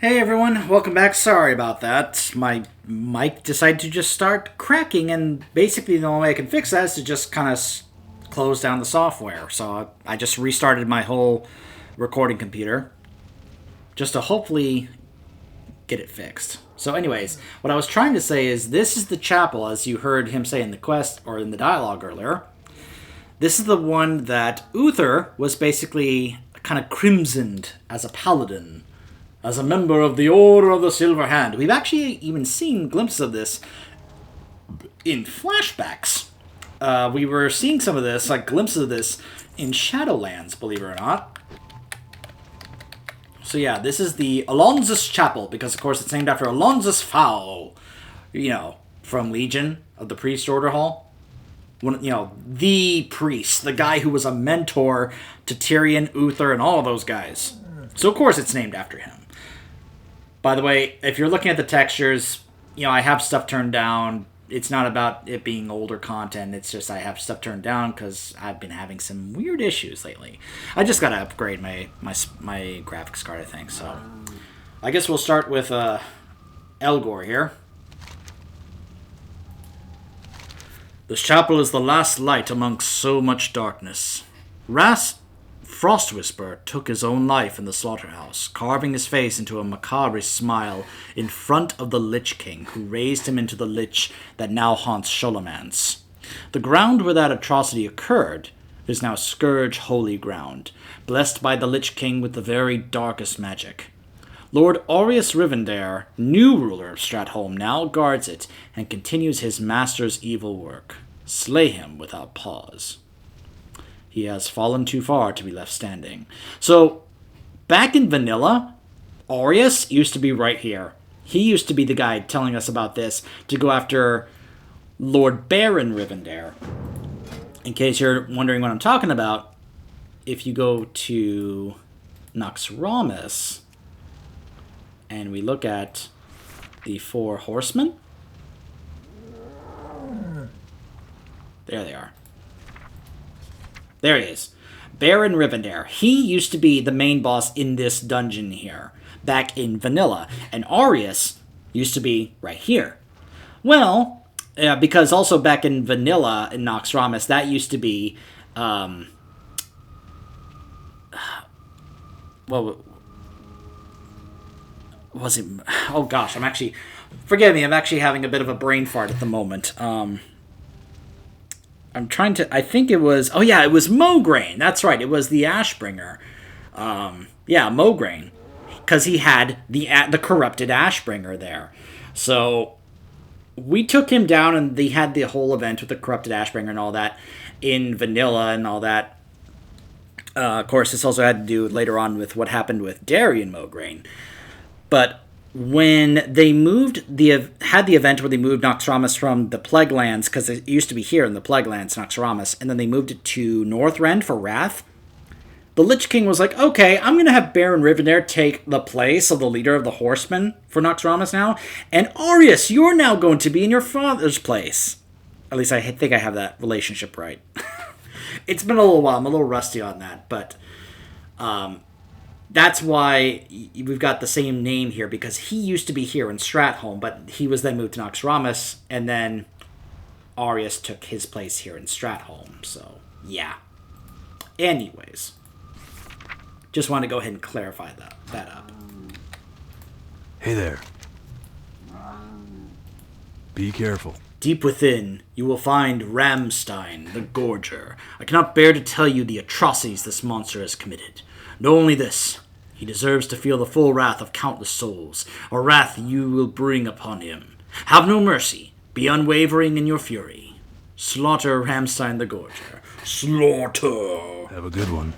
Hey everyone, welcome back. Sorry about that. My mic decided to just start cracking, and basically the only way I can fix that is to just kind of close down the software. So I just restarted my whole recording computer just to hopefully get it fixed. So anyways, what I was trying to say is this is the chapel, as you heard him say in the quest, or in the dialogue earlier. This is the one that Uther was basically kind of crimsoned as a paladin, as a member of the Order of the Silver Hand. We've actually even seen glimpses of this in flashbacks. We were seeing some of this, like glimpses of this, in Shadowlands, believe it or not. So yeah, this is the Alonzus Chapel, because of course it's named after Alonzus Fowl, from Legion of the Priest Order Hall. The priest, the guy who was a mentor to Tyrion, Uther, and all of those guys. So of course it's named after him. By the way, if you're looking at the textures, I have stuff turned down. It's not about it being older content. It's just I have stuff turned down because I've been having some weird issues lately. I just got to upgrade my graphics card, I think. So I guess we'll start with Elgor here. This chapel is the last light amongst so much darkness. Frostwhisper took his own life in the slaughterhouse, carving his face into a macabre smile in front of the Lich King, who raised him into the Lich that now haunts Sholomance. The ground where that atrocity occurred is now Scourge holy ground, blessed by the Lich King with the very darkest magic. Lord Aureus Rivendare, new ruler of Stratholme, now guards it and continues his master's evil work. Slay him without pause. He has fallen too far to be left standing. So, back in vanilla, Aureus used to be right here. He used to be the guy telling us about this to go after Lord Baron Rivendare. In case you're wondering what I'm talking about, if you go to Naxxramas and we look at the four horsemen, there they are. There he is. Baron Rivendare. He used to be the main boss in this dungeon here, back in vanilla. And Aureus used to be right here. Well, because also back in vanilla in Naxxramas, that used to be... was it... Oh gosh, forgive me, I'm actually having a bit of a brain fart at the moment. I think it was... Oh, yeah, it was Mograine. That's right. It was the Ashbringer. Mograine. Because he had the corrupted Ashbringer there. So, we took him down, and they had the whole event with the corrupted Ashbringer and all that in vanilla and all that. Of course, this also had to do later on with what happened with Darian Mograine. But when they had the event where they moved Naxxramas from the Plaguelands, because it used to be here in the Plaguelands, Naxxramas, and then they moved it to Northrend for Wrath, the Lich King was like, okay, I'm going to have Baron Rivendare take the place of the leader of the Horsemen for Naxxramas now, and Aureus, you're now going to be in your father's place. At least I think I have that relationship right. It's been a little while. I'm a little rusty on that, but... that's why we've got the same name here, because he used to be here in Stratholme, but he was then moved to Naxxramas, and then Aureus took his place here in Stratholme, so yeah. Anyways, just want to go ahead and clarify that up. Hey there. Be careful. Deep within, you will find Ramstein, the Gorger. I cannot bear to tell you the atrocities this monster has committed. Know only this. He deserves to feel the full wrath of countless souls, a wrath you will bring upon him. Have no mercy. Be unwavering in your fury. Slaughter Ramstein the Gorger. Slaughter! Have a good one.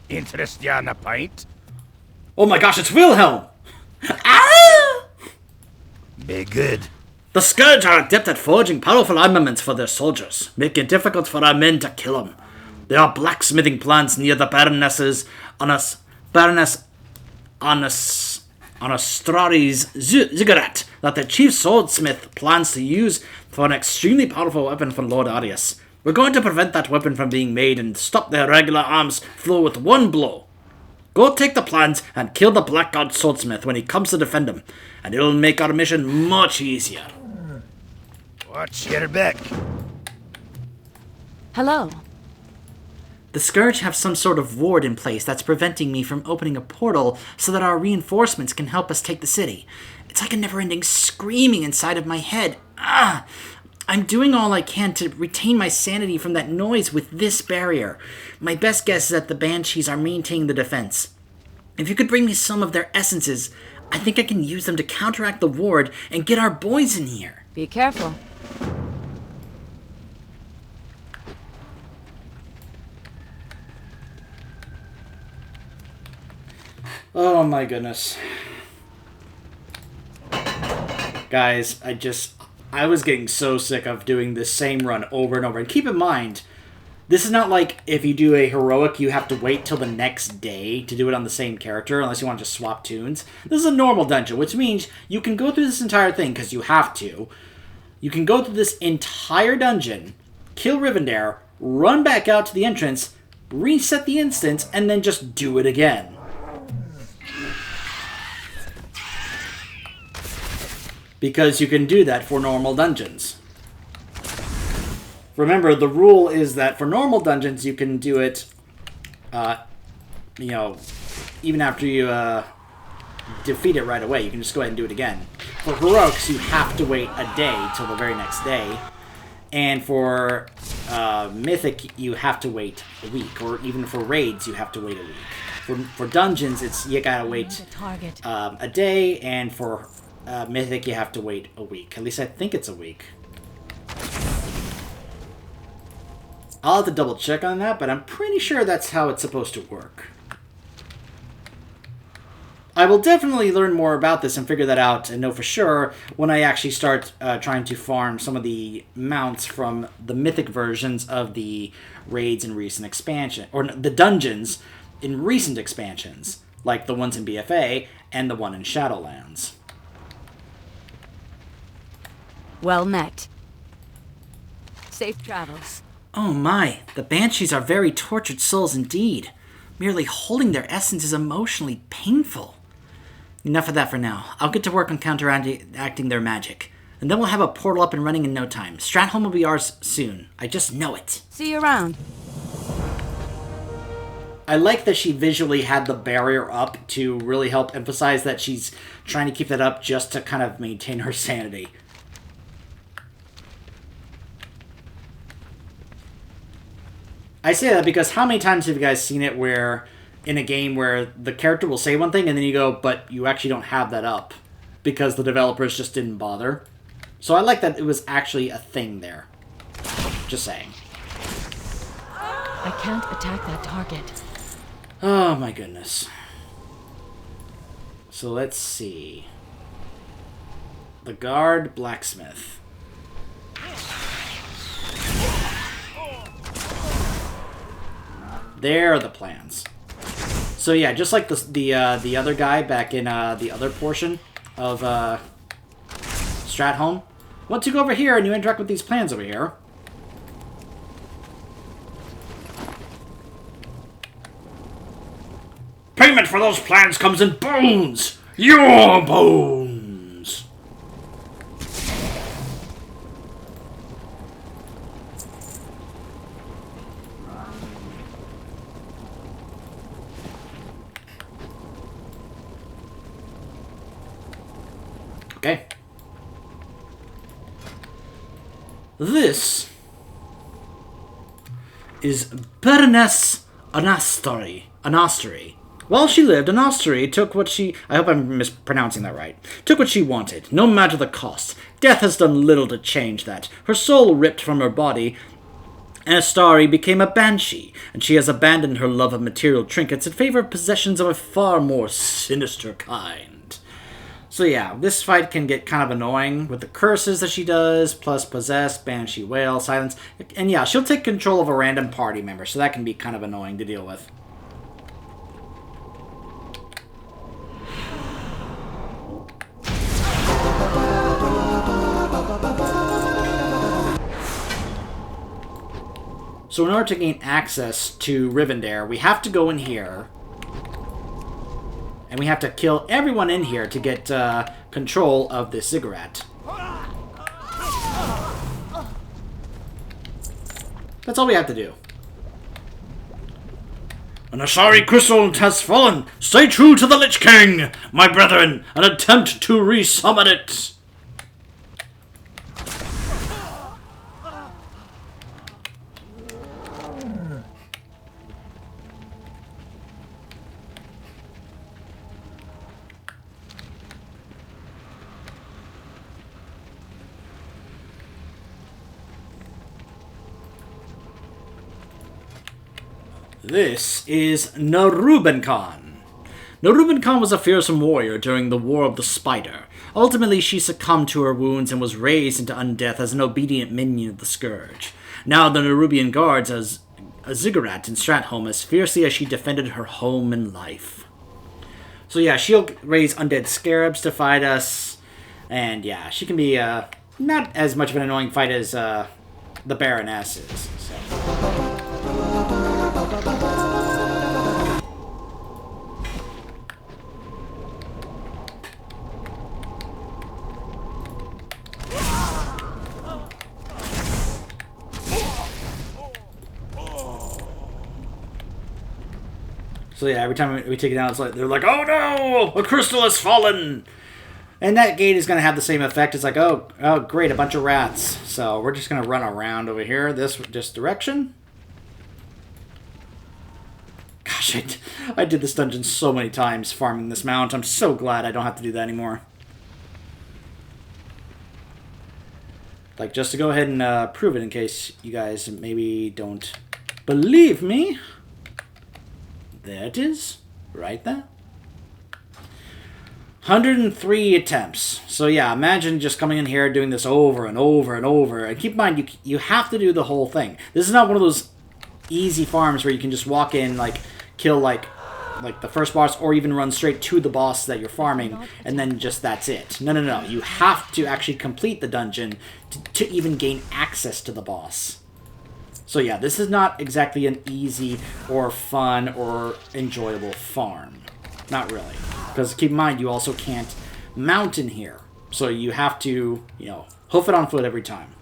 Interest you on a pint? Oh my gosh, it's Wilhelm! Ah! Be good. The Scourge are adept at forging powerful armaments for their soldiers, making it difficult for our men to kill them. There are blacksmithing plants near the Baroness Anastrari's ziggurat that the chief swordsmith plans to use for an extremely powerful weapon for Lord Arius. We're going to prevent that weapon from being made and stop their regular arms flow with one blow. Go take the plans and kill the Black God Swordsmith when he comes to defend them, and it'll make our mission much easier. Watch your back. Hello. The Scourge have some sort of ward in place that's preventing me from opening a portal so that our reinforcements can help us take the city. It's like a never-ending screaming inside of my head. Ah! I'm doing all I can to retain my sanity from that noise with this barrier. My best guess is that the Banshees are maintaining the defense. If you could bring me some of their essences, I think I can use them to counteract the ward and get our boys in here. Be careful. Oh my goodness. Guys, I was getting so sick of doing this same run over and over. And keep in mind, this is not like if you do a heroic, you have to wait till the next day to do it on the same character, unless you want to just swap tunes. This is a normal dungeon, which means you can go through this entire thing, because you have to. You can go through this entire dungeon, kill Rivendare, run back out to the entrance, reset the instance, and then just do it again. Because you can do that for normal dungeons. Remember, the rule is that for normal dungeons, you can do it, even after you defeat it right away. You can just go ahead and do it again. For heroics, you have to wait a day till the very next day. And for mythic, you have to wait a week. Or even for raids, you have to wait a week. For dungeons, you gotta wait a day, and for mythic, you have to wait a week. At least I think it's a week. I'll have to double check on that, but I'm pretty sure that's how it's supposed to work. I will definitely learn more about this and figure that out and know for sure when I actually start trying to farm some of the mounts from the mythic versions of the raids in recent expansion, or the dungeons in recent expansions, like the ones in BFA and the one in Shadowlands. Well met. Safe travels. Oh my, the Banshees are very tortured souls indeed. Merely holding their essence is emotionally painful. Enough of that for now. I'll get to work on counteracting their magic. And then we'll have a portal up and running in no time. Stratholme will be ours soon. I just know it. See you around. I like that she visually had the barrier up to really help emphasize that she's trying to keep that up just to kind of maintain her sanity. I say that because how many times have you guys seen it where, in a game where the character will say one thing and then you go, but you actually don't have that up because the developers just didn't bother? So I like that it was actually a thing there. Just saying. I can't attack that target. Oh my goodness. So let's see. The guard blacksmith. There are the plans. So yeah, just like the other guy back in the other portion of Stratholme. Once you go over here and you interact with these plans over here. Payment for those plans comes in bones! Your bones! Okay. This is Baroness Anastory. While she lived, Anastory took what she... I hope I'm mispronouncing that right. Took what she wanted, no matter the cost. Death has done little to change that. Her soul ripped from her body, Anastory became a banshee, and she has abandoned her love of material trinkets in favor of possessions of a far more sinister kind. So yeah, this fight can get kind of annoying with the curses that she does, plus possess, banshee wail, silence, and yeah, she'll take control of a random party member, so that can be kind of annoying to deal with. So in order to gain access to Rivendare, we have to go in here And we have to kill everyone in here to get control of this ziggurat. That's all we have to do. An Ashari crystal has fallen. Stay true to the Lich King, my brethren, and attempt to resummon it. This is Naruban Khan. Naruban Khan was a fearsome warrior during the War of the Spider. Ultimately, she succumbed to her wounds and was raised into undeath as an obedient minion of the Scourge. Now the Nerubian guards as a ziggurat in Stratholme as fiercely as she defended her home and life. So yeah, she'll raise undead scarabs to fight us. And yeah, she can be not as much of an annoying fight as the Baroness is. So. So yeah, every time we take it down, it's like they're like, "Oh no, a crystal has fallen," and that gate is gonna have the same effect. It's like, "Oh, great, a bunch of rats." So we're just gonna run around over here, this direction. Gosh, I did this dungeon so many times farming this mount. I'm so glad I don't have to do that anymore. Like, just to go ahead and prove it in case you guys maybe don't believe me. There it is, right there. 103 attempts. So yeah, imagine just coming in here doing this over and over and over. And keep in mind, you have to do the whole thing. This is not one of those easy farms where you can just walk in, like, kill, like the first boss, or even run straight to the boss that you're farming, and then just that's it. No, no, no. You have to actually complete the dungeon to even gain access to the boss. So yeah, this is not exactly an easy or fun or enjoyable farm. Not really. Because keep in mind, you also can't mount in here. So you have to, hoof it on foot every time.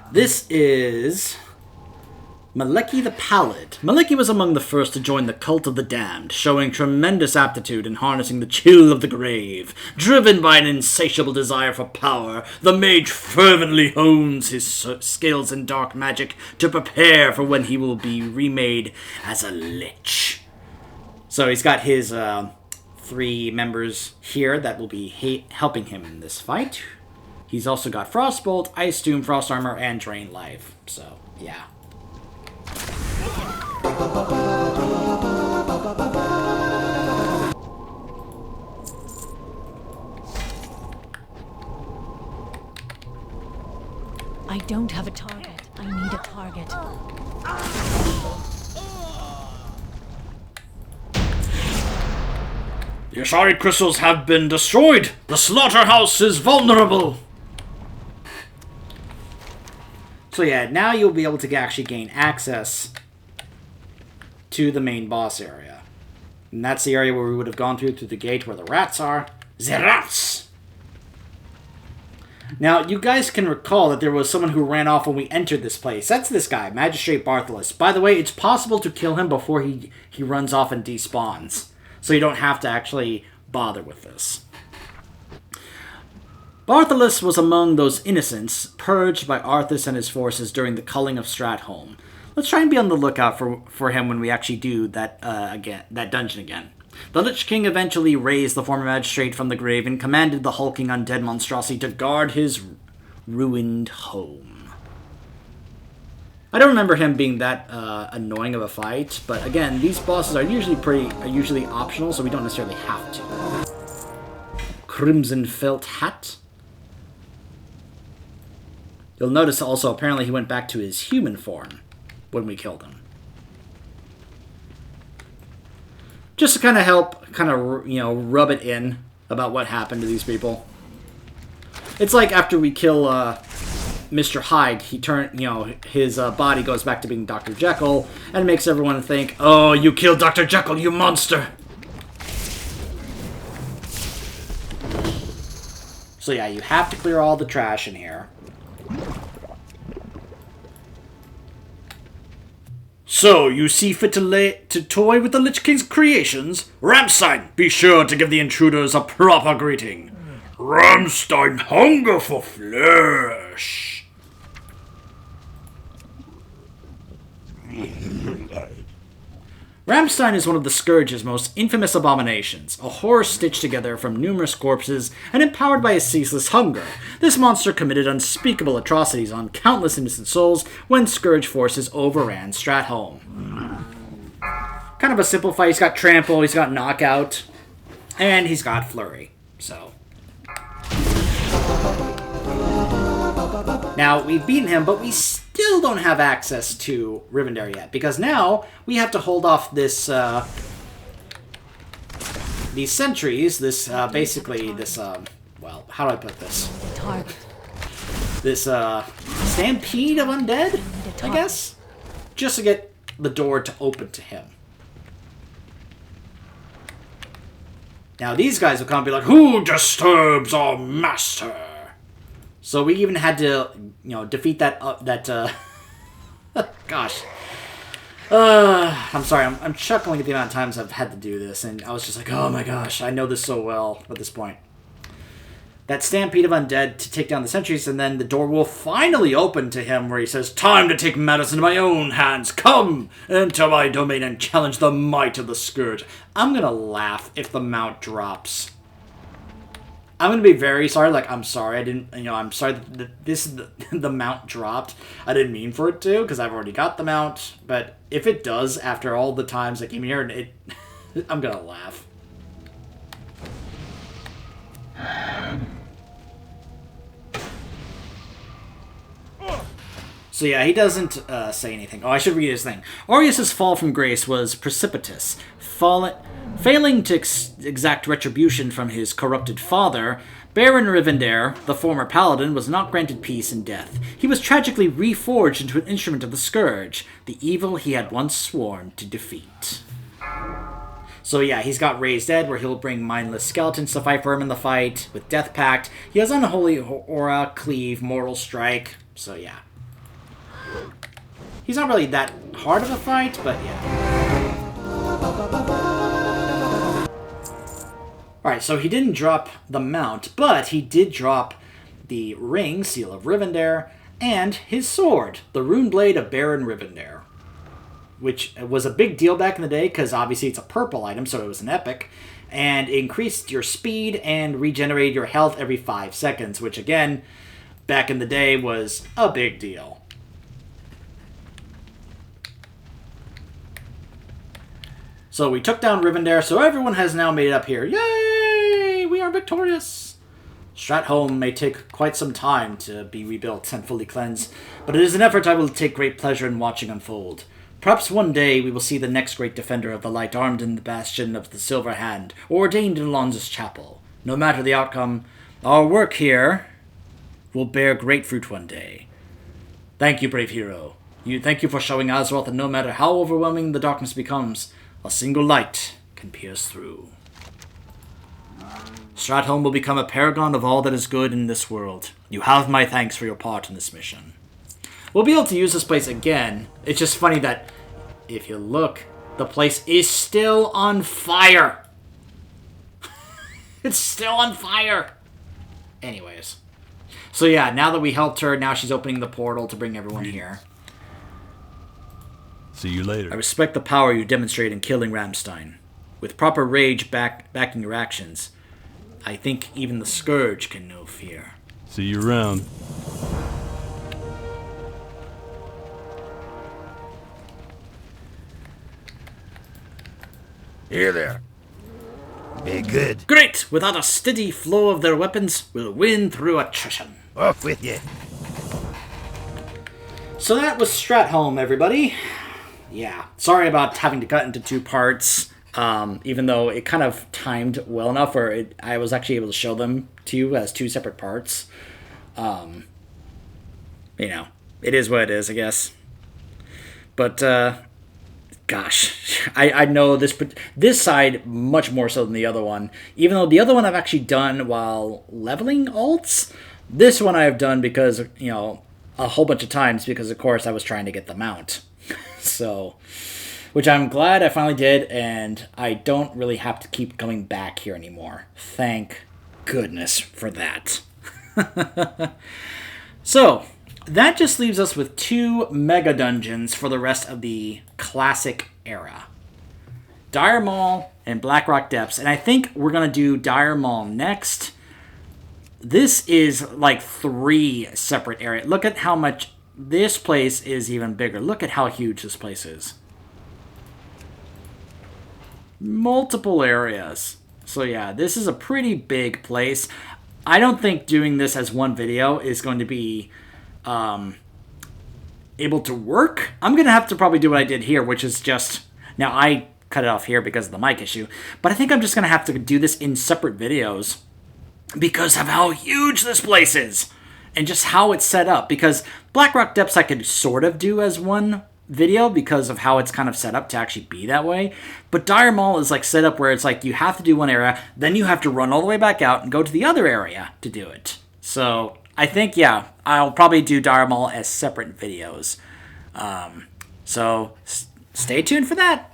This is Maleki the Pallid. Maleki was among the first to join the Cult of the Damned, showing tremendous aptitude in harnessing the chill of the grave. Driven by an insatiable desire for power, the mage fervently hones his skills in dark magic to prepare for when he will be remade as a lich. So he's got his 3 members here that will be helping him in this fight. He's also got Frostbolt, Ice Doom, Frost Armor, and Drain Life. So, yeah. I don't have a target. I need a target. The Ashari crystals have been destroyed. The slaughterhouse is vulnerable. So yeah, now you'll be able to actually gain access to the main boss area. And that's the area where we would have gone through the gate where the rats are. The rats! Now, you guys can recall that there was someone who ran off when we entered this place. That's this guy, Magistrate Bartholus. By the way, it's possible to kill him before he runs off and despawns. So you don't have to actually bother with this. Bartholus was among those innocents purged by Arthas and his forces during the culling of Stratholme. Let's try and be on the lookout for him when we actually do that dungeon again. The Lich King eventually raised the former magistrate from the grave and commanded the hulking undead monstrosity to guard his ruined home. I don't remember him being that annoying of a fight, but again, these bosses are usually optional, so we don't necessarily have to. Crimson felt hat. You'll notice also apparently he went back to his human form when we killed him. Just to kind of help, rub it in about what happened to these people. It's like after we kill Mr. Hyde, his body goes back to being Dr. Jekyll and makes everyone think, "Oh, you killed Dr. Jekyll, you monster!" So yeah, you have to clear all the trash in here. So, you see fit to toy with the Lich King's creations? Ramstein, be sure to give the intruders a proper greeting. Ramstein hunger for flesh. Ramstein is one of the Scourge's most infamous abominations, a horror stitched together from numerous corpses and empowered by a ceaseless hunger. This monster committed unspeakable atrocities on countless innocent souls when Scourge forces overran Stratholme. Kind of a simple fight. He's got Trample, he's got Knockout, and he's got Flurry. So. Now, we've beaten him, but we still don't have access to Rivendare yet, because now we have to hold off this, these sentries, well, how do I put this? Target. This, stampede of undead, I guess? Just to get the door to open to him. Now, these guys will come and be like, "Who disturbs our master?" So we even had to, defeat that, gosh. I'm sorry, I'm chuckling at the amount of times I've had to do this, and I was just like, oh my gosh, I know this so well at this point. That stampede of undead to take down the sentries, and then the door will finally open to him where he says, "Time to take matters into my own hands. Come into my domain and challenge the might of the Scourge." I'm gonna laugh if the mount drops. I'm going to be very sorry. I'm sorry. I'm sorry that the mount dropped. I didn't mean for it to, because I've already got the mount. But if it does, after all the times I came here, I'm going to laugh. So yeah, he doesn't say anything. Oh, I should read his thing. Aureus' fall from grace was precipitous. Failing to exact retribution from his corrupted father, Baron Rivendare, the former paladin, was not granted peace in death. He was tragically reforged into an instrument of the Scourge, the evil he had once sworn to defeat. So yeah, he's got Raised Dead, where he'll bring mindless skeletons to fight for him in the fight. With Death Pact, he has Unholy Aura, Cleave, Mortal Strike. So yeah. He's not really that hard of a fight, but yeah. Alright, so he didn't drop the mount, but he did drop the ring, Seal of Rivendare, and his sword, the Rune Blade of Baron Rivendare. Which was a big deal back in the day, because obviously it's a purple item, so it was an epic. And it increased your speed and regenerated your health every 5 seconds, which again, back in the day was a big deal. So we took down Rivendare, so everyone has now made it up here. Yay! We are victorious! Stratholme may take quite some time to be rebuilt and fully cleansed, but it is an effort I will take great pleasure in watching unfold. Perhaps one day we will see the next great defender of the light armed in the bastion of the Silver Hand, or ordained in Alonzo's chapel. No matter the outcome, our work here will bear great fruit one day. Thank you, brave hero. Thank you for showing Azeroth that no matter how overwhelming the darkness becomes, a single light can pierce through. Stratholme will become a paragon of all that is good in this world. You have my thanks for your part in this mission. We'll be able to use this place again. It's just funny that, if you look, the place is still on fire. It's still on fire. Anyways. So yeah, now that we helped her, now she's opening the portal to bring everyone here. See you later. I respect the power you demonstrate in killing Ramstein. With proper rage backing your actions, I think even the Scourge can know fear. See you around. Here there. Be good. Great! Without a steady flow of their weapons, we'll win through attrition. Off with you. So that was Stratholme, everybody. Yeah, sorry about having to cut into 2 parts, even though it kind of timed well enough where I was actually able to show them to you as 2 separate parts. it is what it is, I guess. But, gosh, I know this side much more so than the other one. Even though the other one I've actually done while leveling alts, this one I have done because, a whole bunch of times because, of course, I was trying to get the mount. So, which I'm glad I finally did, and I don't really have to keep going back here anymore. Thank goodness for that. So, that just leaves us with 2 mega dungeons for the rest of the classic era. Dire Maul and Blackrock Depths. And I think we're going to do Dire Maul next. This is like 3 separate areas. Look at how much this place is even bigger. Look at how huge this place is. Multiple areas. So yeah, this is a pretty big place. I don't think doing this as one video is going to be able to work. I'm going to have to probably do what I did here, which is just... Now, I cut it off here because of the mic issue, but I think I'm just going to have to do this in separate videos because of how huge this place is and just how it's set up. Because Blackrock Depths I could sort of do as one video because of how it's kind of set up to actually be that way. But Dire Maul is like set up where it's like you have to do one area, then you have to run all the way back out and go to the other area to do it. So I think, yeah, I'll probably do Dire Maul as separate videos. So stay tuned for that.